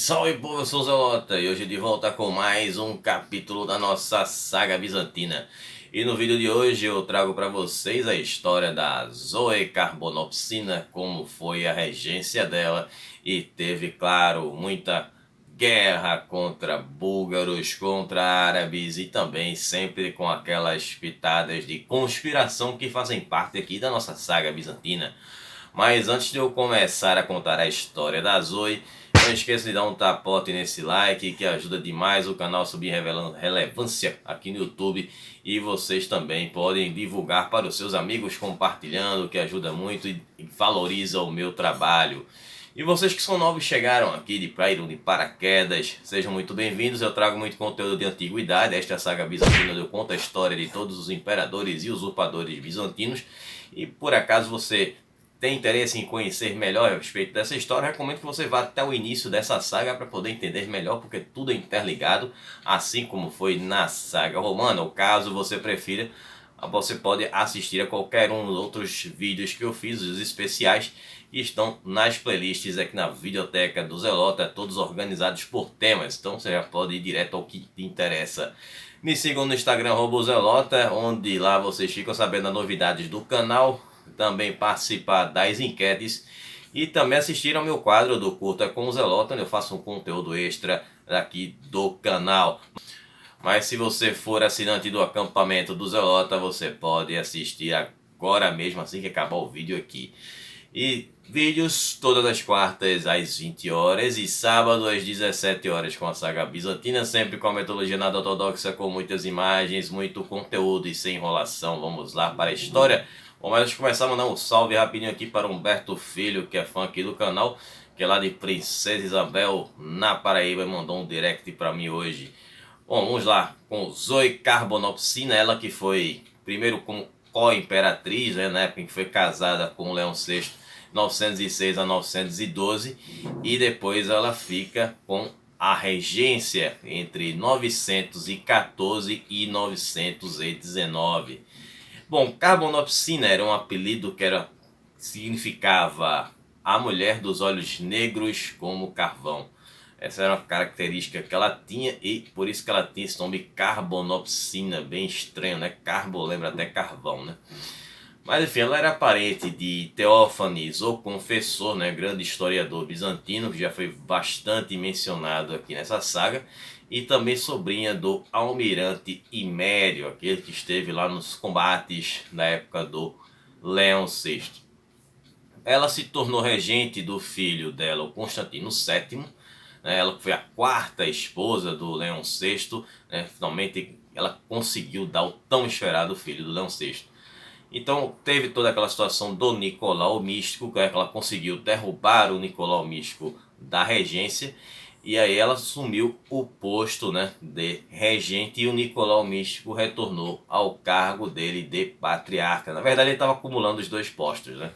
Salve povo, eu sou o Zelota e hoje de volta com mais um capítulo da nossa saga bizantina. E no vídeo de hoje eu trago para vocês a história da Zoe Carbonopsina, como foi a regência dela e teve, claro, muita guerra contra búlgaros, contra árabes e também sempre com aquelas pitadas de conspiração que fazem parte aqui da nossa saga bizantina. Mas antes de eu começar a contar a história da Zoe, não esqueça de dar um tapote nesse like que ajuda demais o canal a subir relevância aqui no YouTube. E vocês também podem divulgar para os seus amigos compartilhando, que ajuda muito e valoriza o meu trabalho. E vocês que são novos chegaram aqui de paraquedas, sejam muito bem-vindos. Eu trago muito conteúdo de antiguidade. Esta é a saga bizantina, eu conto a história de todos os imperadores e usurpadores bizantinos. E por acaso você tem interesse em conhecer melhor a respeito dessa história, recomendo que você vá até o início dessa saga para poder entender melhor, porque tudo é interligado, assim como foi na saga romana. Ou caso você prefira, você pode assistir a qualquer um dos outros vídeos que eu fiz, os especiais, que estão nas playlists aqui na videoteca do Zelota, todos organizados por temas, então você já pode ir direto ao que te interessa. Me sigam no Instagram @zelota, onde lá vocês ficam sabendo das novidades do canal, também participar das enquetes e também assistir ao meu quadro do Curta com o Zelota, onde eu faço um conteúdo extra aqui do canal. Mas se você for assinante do acampamento do Zelota, você pode assistir agora mesmo, assim que acabar o vídeo aqui. E vídeos todas as quartas às 20 horas e sábado às 17 horas com a saga bizantina, sempre com a metodologia nada ortodoxa, com muitas imagens, muito conteúdo e sem enrolação. Vamos lá para a história. Bom, mas antes de começar, mandar um salve rapidinho aqui para Humberto Filho, que é fã aqui do canal, que é lá de Princesa Isabel, na Paraíba, e mandou um direct para mim hoje. Bom, vamos lá, com Zoe Carbonopsina, ela que foi primeiro como co-imperatriz, né, na época em que foi casada com Leão VI, 906 a 912, e depois ela fica com a regência entre 914 e 919. Bom, Carbonopsina era um apelido que significava a mulher dos olhos negros como carvão. Essa era uma característica que ela tinha e por isso que ela tinha esse nome Carbonopsina, bem estranho, né? Carbo lembra até carvão, né? Mas enfim, ela era parente de Teófanes, o Confessor, né? Grande historiador bizantino, que já foi bastante mencionado aqui nessa saga. E também sobrinha do almirante Imério, aquele que esteve lá nos combates na época do Leão VI. Ela se tornou regente do filho dela, o Constantino VII, né? Ela foi a quarta esposa do Leão VI, né? Finalmente ela conseguiu dar o tão esperado filho do Leão VI. Então teve toda aquela situação do Nicolau Místico, que ela conseguiu derrubar o Nicolau Místico da regência, e aí ela assumiu o posto, né, de regente, e o Nicolau Místico retornou ao cargo dele de patriarca. Na verdade ele estava acumulando os dois postos, né?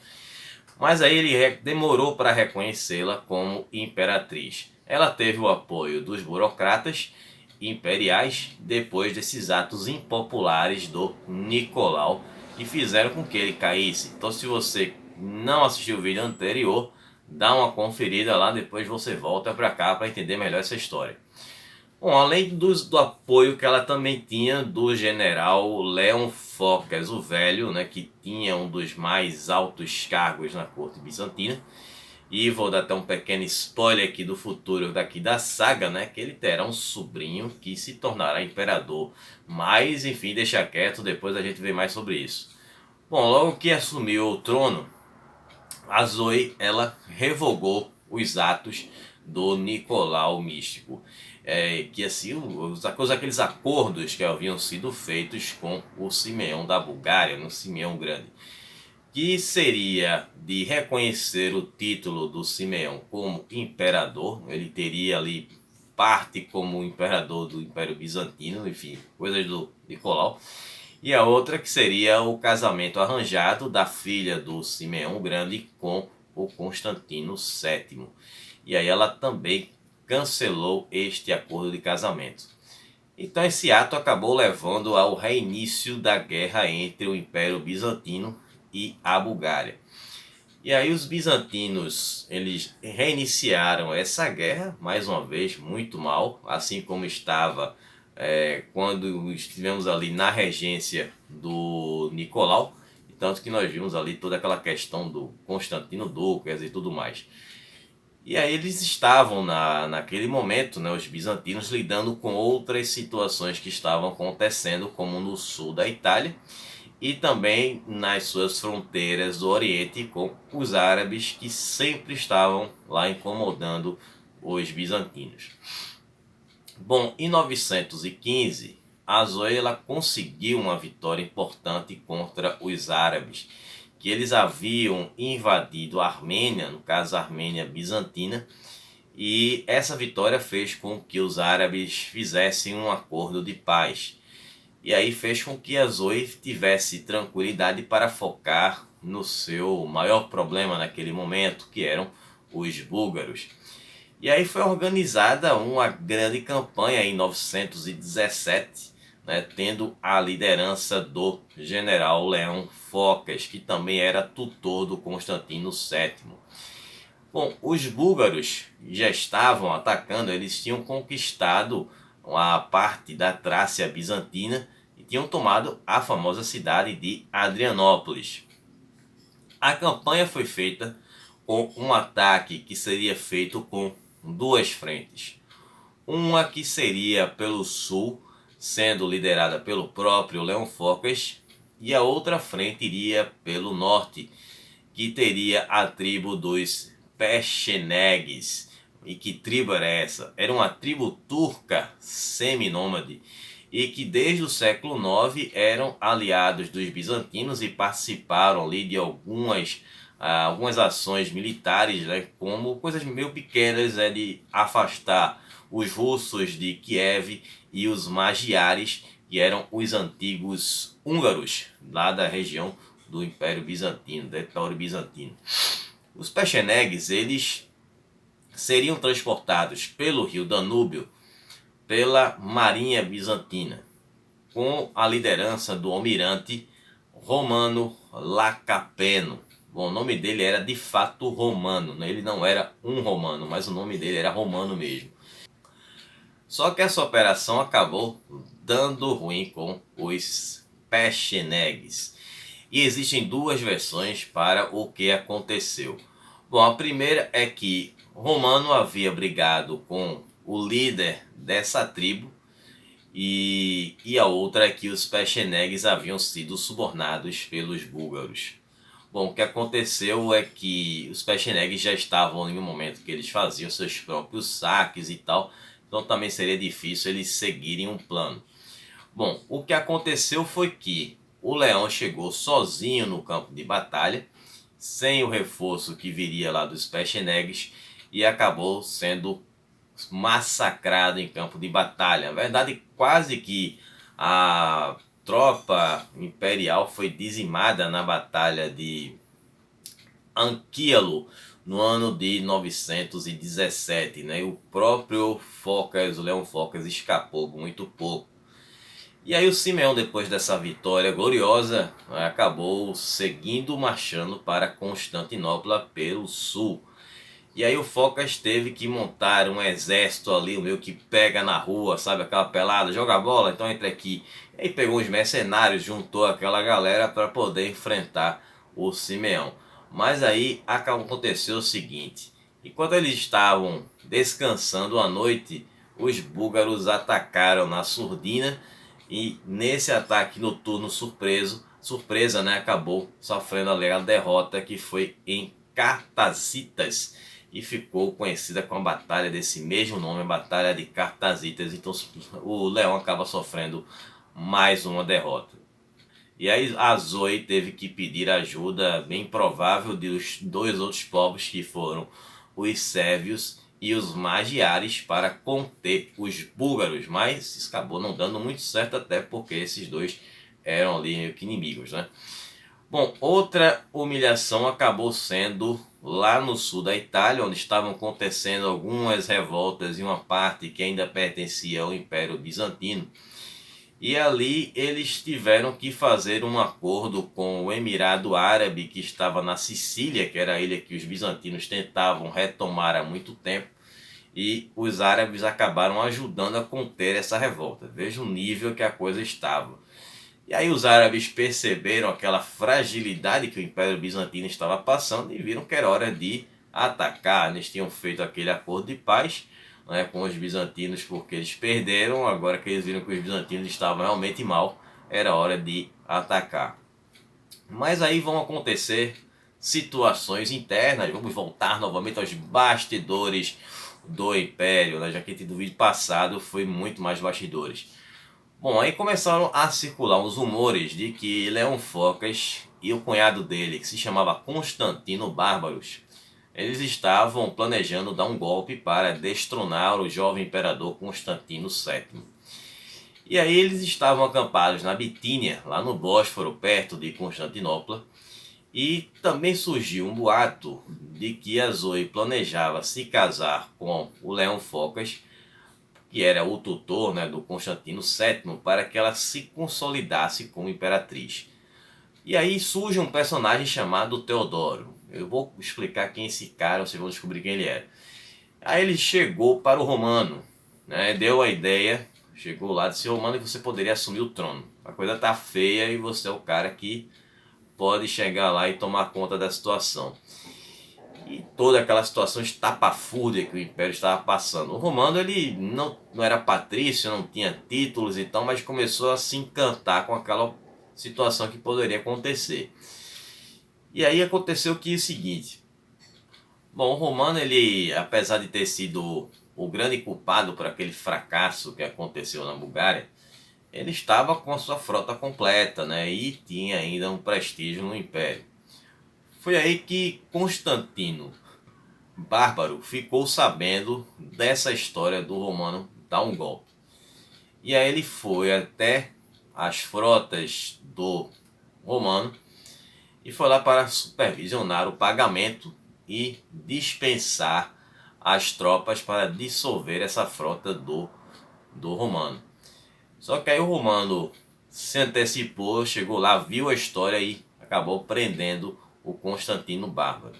Mas aí ele demorou para reconhecê-la como imperatriz. Ela teve o apoio dos burocratas imperiais depois desses atos impopulares do Nicolau, que fizeram com que ele caísse. Então se você não assistiu o vídeo anterior, dá uma conferida lá, depois você volta para cá para entender melhor essa história. Bom, além do apoio que ela também tinha do general Leon Phocas, o velho, né, que tinha um dos mais altos cargos na corte bizantina. E vou dar até um pequeno spoiler aqui do futuro daqui da saga, né, que ele terá um sobrinho que se tornará imperador. Mas, enfim, deixa quieto, depois a gente vê mais sobre isso. Bom, logo que assumiu o trono, a Zoe, ela revogou os atos do Nicolau Místico. Que assim, aqueles acordos que haviam sido feitos com o Simeão da Bulgária, no Simeão Grande, que seria de reconhecer o título do Simeão como imperador. Ele teria ali parte como imperador do Império Bizantino, enfim, coisas do Nicolau. E a outra que seria o casamento arranjado da filha do Simeão Grande com o Constantino VII. E aí ela também cancelou este acordo de casamento. Então esse ato acabou levando ao reinício da guerra entre o Império Bizantino e a Bulgária. E aí os bizantinos, eles reiniciaram essa guerra, mais uma vez, muito mal, assim como estava quando estivemos ali na regência do Nicolau, tanto que nós vimos ali toda aquela questão do Constantino Ducas e tudo mais. E aí eles estavam naquele momento, né, os bizantinos, lidando com outras situações que estavam acontecendo, como no sul da Itália, e também nas suas fronteiras do Oriente com os árabes que sempre estavam lá incomodando os bizantinos. Bom, em 915, a Zoe conseguiu uma vitória importante contra os árabes, que eles haviam invadido a Armênia, no caso a Armênia bizantina, e essa vitória fez com que os árabes fizessem um acordo de paz. E aí fez com que a Zoe tivesse tranquilidade para focar no seu maior problema naquele momento, que eram os búlgaros. E aí foi organizada uma grande campanha em 917, né, tendo a liderança do general Leão Focas, que também era tutor do Constantino VII. Bom, os búlgaros já estavam atacando, eles tinham conquistado a parte da Trácia bizantina e tinham tomado a famosa cidade de Adrianópolis. A campanha foi feita com um ataque que seria feito com duas frentes. Uma que seria pelo sul, sendo liderada pelo próprio Leão Focas, e a outra frente iria pelo norte, que teria a tribo dos Pechenegs. E que tribo era essa? Era uma tribo turca seminômade e que desde o século IX eram aliados dos bizantinos e participaram ali de algumas ações militares, né, como coisas meio pequenas, de afastar os russos de Kiev e os magiares, que eram os antigos húngaros, lá da região do Império Bizantino, do território bizantino. Os Pechenegs, eles seriam transportados pelo rio Danúbio pela marinha bizantina, com a liderança do almirante Romano Lacapeno. Bom, o nome dele era de fato Romano, né? Ele não era um romano, mas o nome dele era Romano mesmo. Só que essa operação acabou dando ruim com os Pechenegs. E existem duas versões para o que aconteceu. Bom, a primeira é que Romano havia brigado com o líder dessa tribo, e a outra é que os Pechenegs haviam sido subornados pelos búlgaros. Bom, o que aconteceu é que os Pechenegs já estavam em um momento que eles faziam seus próprios saques e tal, então também seria difícil eles seguirem um plano. Bom, o que aconteceu foi que o Leão chegou sozinho no campo de batalha, sem o reforço que viria lá dos Pechenegs, e acabou sendo massacrado em campo de batalha. Na verdade, quase que a tropa imperial foi dizimada na batalha de Anchialo no ano de 917, né? E o próprio Focas, o Leão Focas, escapou muito pouco. E aí o Simeão, depois dessa vitória gloriosa, acabou seguindo, marchando para Constantinopla pelo sul. E aí o Focas teve que montar um exército ali, o meio que pega na rua, sabe, aquela pelada, joga bola, então entra aqui. E aí pegou uns mercenários, juntou aquela galera para poder enfrentar o Simeão. Mas aí aconteceu o seguinte: enquanto eles estavam descansando à noite, os búlgaros atacaram na surdina, e nesse ataque noturno surpresa, né, acabou sofrendo a derrota, que foi em Cartazitas, e ficou conhecida com a batalha desse mesmo nome, a Batalha de Cartazitas. Então o Leão acaba sofrendo mais uma derrota. E aí a Zoe teve que pedir ajuda, bem provável, dos dois outros povos, que foram os sérvios e os magiares, para conter os búlgaros, mas isso acabou não dando muito certo, até porque esses dois eram ali meio que inimigos, né? Bom, outra humilhação acabou sendo lá no sul da Itália, onde estavam acontecendo algumas revoltas em uma parte que ainda pertencia ao Império Bizantino. E ali eles tiveram que fazer um acordo com o Emirado Árabe, que estava na Sicília, que era a ilha que os bizantinos tentavam retomar há muito tempo, e os árabes acabaram ajudando a conter essa revolta. Veja o nível que a coisa estava. E aí os árabes perceberam aquela fragilidade que o Império Bizantino estava passando e viram que era hora de atacar. Eles tinham feito aquele acordo de paz, né, com os bizantinos porque eles perderam. Agora que eles viram que os bizantinos estavam realmente mal, era hora de atacar. Mas aí vão acontecer situações internas. Vamos voltar novamente aos bastidores do Império, né, já que do vídeo passado foi muito mais bastidores. Bom, aí começaram a circular os rumores de que Leão Focas e o cunhado dele, que se chamava Constantino Bárbaros, eles estavam planejando dar um golpe para destronar o jovem imperador Constantino VII. E aí eles estavam acampados na Bitínia, lá no Bósforo, perto de Constantinopla, e também surgiu um boato de que a Zoe planejava se casar com o Leão Focas, que era o tutor, né, do Constantino VII, para que ela se consolidasse como imperatriz. E aí surge um personagem chamado Teodoro. Eu vou explicar quem é esse cara, vocês vão descobrir quem ele é. Aí ele chegou para o Romano, né, deu a ideia, chegou lá e disse: Romano, que você poderia assumir o trono. A coisa tá feia e você é o cara que pode chegar lá e tomar conta da situação. E toda aquela situação estapafúrdia que o Império estava passando. O Romano, ele não era patrício, não tinha títulos e tal, mas começou a se encantar com aquela situação que poderia acontecer. E aí aconteceu que é o seguinte. Bom, o Romano, ele, apesar de ter sido o grande culpado por aquele fracasso que aconteceu na Bulgária, ele estava com a sua frota completa, né? E tinha ainda um prestígio no Império. Foi aí que Constantino Bárbaro ficou sabendo dessa história do Romano dar um golpe. E aí ele foi até as frotas do Romano e foi lá para supervisionar o pagamento e dispensar as tropas para dissolver essa frota do Romano. Só que aí o Romano se antecipou, chegou lá, viu a história e acabou prendendo o Constantino Bárbaro.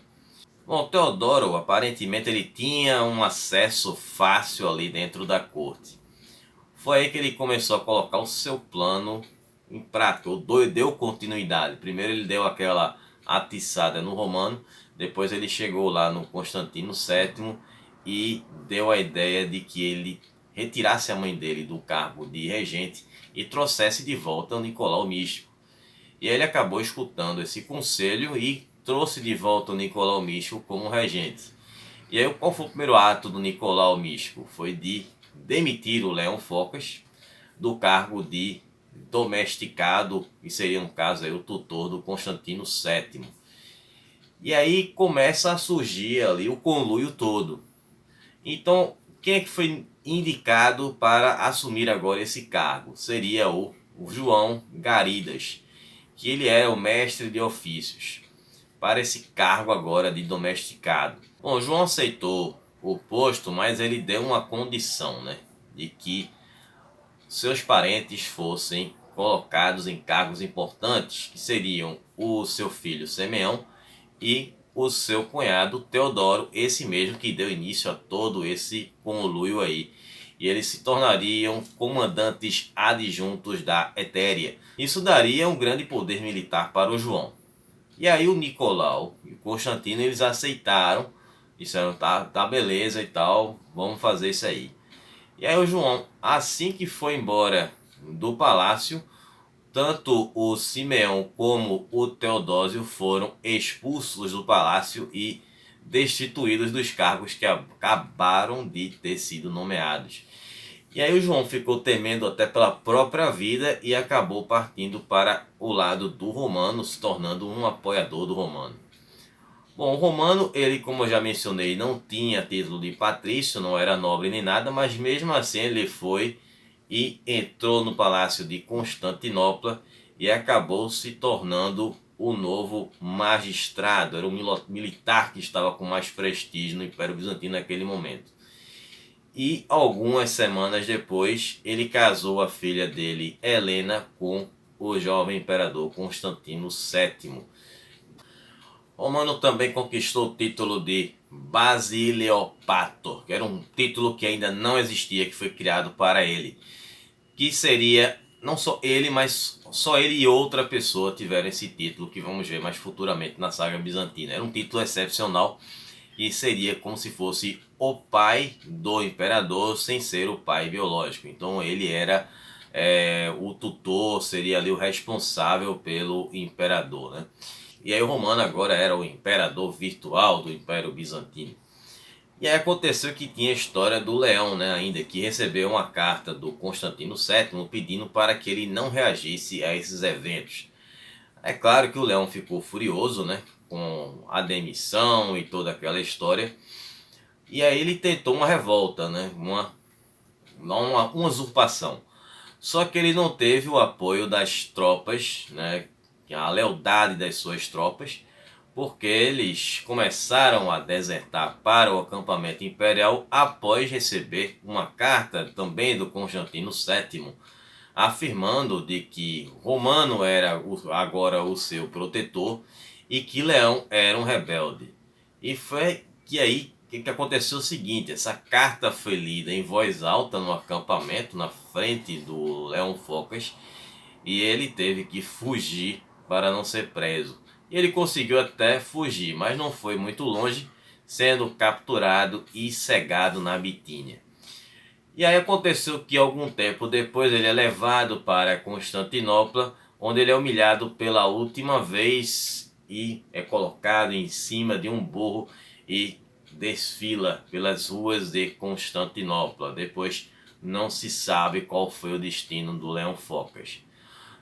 Bom, Teodoro, aparentemente ele tinha um acesso fácil ali dentro da corte. Foi aí que ele começou a colocar o seu plano em prática, deu continuidade. Primeiro ele deu aquela atiçada no Romano, depois ele chegou lá no Constantino VII e deu a ideia de que ele retirasse a mãe dele do cargo de regente e trouxesse de volta o Nicolau Místico. E ele acabou escutando esse conselho e trouxe de volta o Nicolau Místico como regente. E aí qual foi o primeiro ato do Nicolau Místico? Foi de demitir o Leão Focas do cargo de domesticado, que seria no caso aí o tutor do Constantino VII. E aí começa a surgir ali o conluio todo. Então, quem é que foi indicado para assumir agora esse cargo? Seria o João Garidas, que ele era o mestre de ofícios, para esse cargo agora de domesticado. Bom, João aceitou o posto, mas ele deu uma condição, né, de que seus parentes fossem colocados em cargos importantes, que seriam o seu filho Simeão e o seu cunhado Teodoro, esse mesmo que deu início a todo esse conluio aí. E eles se tornariam comandantes adjuntos da Etéria. Isso daria um grande poder militar para o João. E aí o Nicolau e o Constantino, eles aceitaram, disseram: tá beleza e tal, vamos fazer isso aí. E aí o João, assim que foi embora do palácio, tanto o Simeão como o Teodósio foram expulsos do palácio e destituídos dos cargos que acabaram de ter sido nomeados. E aí o João ficou temendo até pela própria vida e acabou partindo para o lado do Romano, se tornando um apoiador do Romano. Bom, o Romano, ele, como eu já mencionei, não tinha título de patrício, não era nobre nem nada, mas mesmo assim ele foi e entrou no palácio de Constantinopla e acabou se tornando o novo magistrado. Era um militar que estava com mais prestígio no Império Bizantino naquele momento. E algumas semanas depois, ele casou a filha dele, Helena, com o jovem imperador Constantino VII. Romano também conquistou o título de Basileopator, que era um título que ainda não existia, que foi criado para ele. Que seria, não só ele, mas só ele e outra pessoa tiveram esse título, que vamos ver mais futuramente na saga bizantina. Era um título excepcional e seria como se fosse o pai do imperador sem ser o pai biológico. Então ele era o tutor, seria ali o responsável pelo imperador, né? E aí o Romano agora era o imperador virtual do Império Bizantino. E aí aconteceu que tinha a história do Leão, né, ainda, que recebeu uma carta do Constantino VII pedindo para que ele não reagisse a esses eventos. É claro que o Leão ficou furioso, né, com a demissão e toda aquela história. E aí ele tentou uma revolta, né, uma usurpação. Só que ele não teve o apoio das tropas, né, a lealdade das suas tropas, porque eles começaram a desertar para o acampamento imperial após receber uma carta também do Constantino VII, afirmando de que Romano era agora o seu protetor e que Leão era um rebelde. E foi que aí que aconteceu o seguinte: essa carta foi lida em voz alta no acampamento, na frente do Leão Focas, e ele teve que fugir para não ser preso. E ele conseguiu até fugir, mas não foi muito longe, sendo capturado e cegado na Bitínia. E aí aconteceu que algum tempo depois ele é levado para Constantinopla, onde ele é humilhado pela última vez e é colocado em cima de um burro e desfila pelas ruas de Constantinopla. Depois não se sabe qual foi o destino do Leão Focas.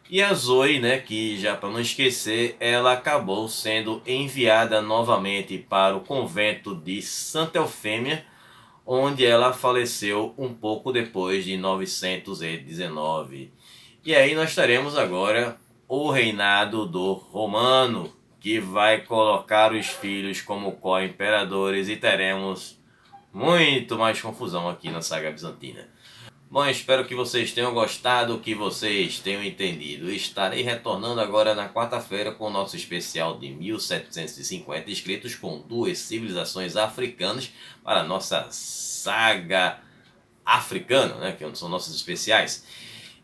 E a Zoe, né, que já para não esquecer, ela acabou sendo enviada novamente para o convento de Santa Eufêmia, onde ela faleceu um pouco depois de 919. E aí nós teremos agora o reinado do Romano, que vai colocar os filhos como co-imperadores, e teremos muito mais confusão aqui na saga bizantina. Bom, espero que vocês tenham gostado, que vocês tenham entendido. Estarei retornando agora na quarta-feira com o nosso especial de 1750 inscritos com 2 civilizações africanas para a nossa saga africana, né, que são nossos especiais.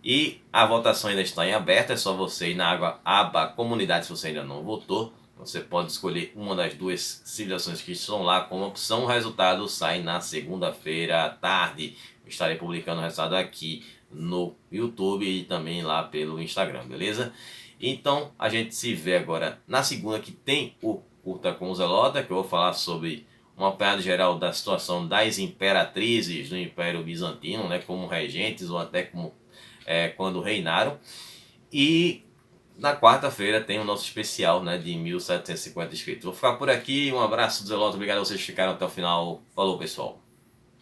E a votação ainda está em aberto, é só você ir na aba comunidade se você ainda não votou. Você pode escolher uma das 2 civilizações que estão lá como opção. O resultado sai na segunda-feira à tarde. Estarei publicando o resultado aqui no YouTube e também lá pelo Instagram, beleza? Então a gente se vê agora na segunda, que tem o Curta com o Zelota, que eu vou falar sobre um apanhado geral da situação das imperatrizes do Império Bizantino, né, como regentes ou até como quando reinaram. E na quarta-feira tem o nosso especial, né, de 1750 inscritos. Vou ficar por aqui, um abraço do Zelota, obrigado a vocês que ficaram até o final. Falou, pessoal!